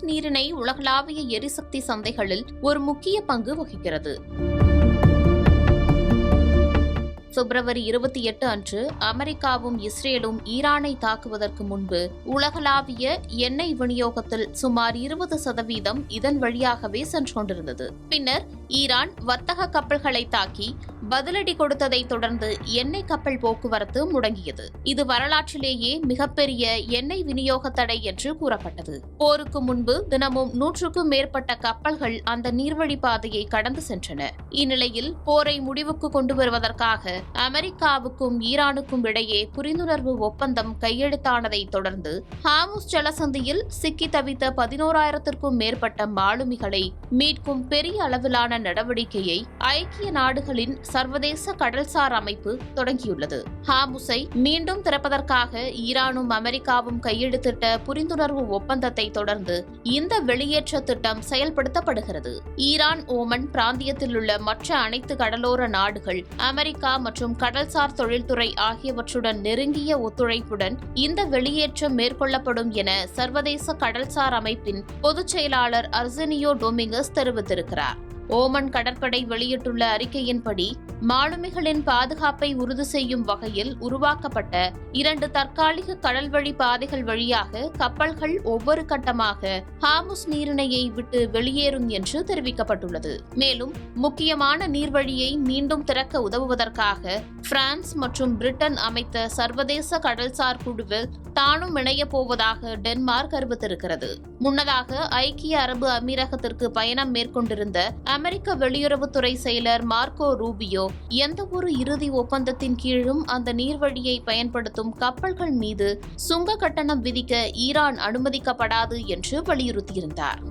Hormuz நீரிணை உலகளாவிய எரிசக்தி சந்தைகளில் ஒரு முக்கிய பங்கு வகிக்கிறது. பிப்ரவரி 28 அன்று அமெரிக்காவும் இஸ்ரேலும் ஈரானை தாக்குவதற்கு முன்பு உலகளாவிய எண்ணெய் விநியோகத்தில் சுமார் 20% இதன் வழியாகவே சென்று கொண்டிருந்தது. பின்னர் ஈரான் வர்த்தக கப்பல்களை தாக்கி பதிலடி கொடுத்ததை தொடர்ந்து எண்ணெய் கப்பல் போக்குவரத்து முடங்கியது. இது வரலாற்றிலேயே மிகப்பெரிய எண்ணெய் விநியோக தடை என்று கூறப்பட்டது. போருக்கு முன்பு தினமும் 100க்கும் மேற்பட்ட கப்பல்கள் அந்த நீர்வழி பாதையை கடந்து சென்றன. இந்நிலையில் போரை முடிவுக்கு கொண்டு வருவதற்காக அமெரிக்காவுக்கும் ஈரானுக்கும் இடையே புரிந்துணர்வு ஒப்பந்தம் கையெழுத்தானதை தொடர்ந்து ஹார்முஸ் ஜலசந்தியில் சிக்கி தவித்த 11,000க்கும் மேற்பட்ட மாலுமிகளை மீட்கும் பெரிய அளவிலான நடவடிக்கையை ஐக்கிய நாடுகளின் சர்வதேச கடல்சார் அமைப்பு தொடங்கியுள்ளது. ஹார்முஸை மீண்டும் திறப்பதற்காக ஈரானும் அமெரிக்காவும் கையெழுத்திட்ட புரிந்துணர்வு ஒப்பந்தத்தை தொடர்ந்து இந்த வெளியேற்ற திட்டம் செயல்படுத்தப்படுகிறது. ஈரான், ஓமன் பிராந்தியத்தில் உள்ள மற்ற அனைத்து கடலோர நாடுகள் அமெரிக்கா மற்றும் கடல்சார் தொழில்துறை ஆகியவற்றுடன் நெருங்கிய ஒத்துழைப்புடன் இந்த வெளியேற்றம் மேற்கொள்ளப்படும் என சர்வதேச கடல்சார் அமைப்பின் பொதுச் செயலாளர் அர்செனியோ டொமிங்கஸ் தெரிவித்திருக்கிறார். ஓமன் கடற்படை வெளியிட்டுள்ள அறிக்கையின்படி மாலுமிகளின் பாதுகாப்பை உறுதி செய்யும் வகையில் உருவாக்கப்பட்ட 2 தற்காலிக கடல்வழி பாதைகள் வழியாக கப்பல்கள் ஒவ்வொரு கட்டமாக ஹார்முஸ் நீரிணையை விட்டு வெளியேறும் என்று தெரிவிக்கப்பட்டுள்ளது. மேலும் முக்கியமான நீர்வழியை மீண்டும் திறக்க உதவுவதற்காக பிரான்ஸ் மற்றும் பிரிட்டன் அமைத்த சர்வதேச கடல்சார் குழுவில் தானும் இணையப் போவதாக டென்மார்க் அறிவித்திருக்கிறது. முன்னதாக ஐக்கிய அரபு அமீரகத்திற்கு பயணம் மேற்கொண்டிருந்த அமெரிக்க வெளியுறவுத்துறை செயலர் மார்க்கோ ரூபியோ எந்தவொரு இறுதி ஒப்பந்தத்தின் கீழும் அந்த நீர்வழியை பயன்படுத்தும் கப்பல்கள் மீது சுங்க கட்டணம் விதிக்க ஈரான் அனுமதிக்கப்படாது என்று வலியுறுத்தியிருந்தார்.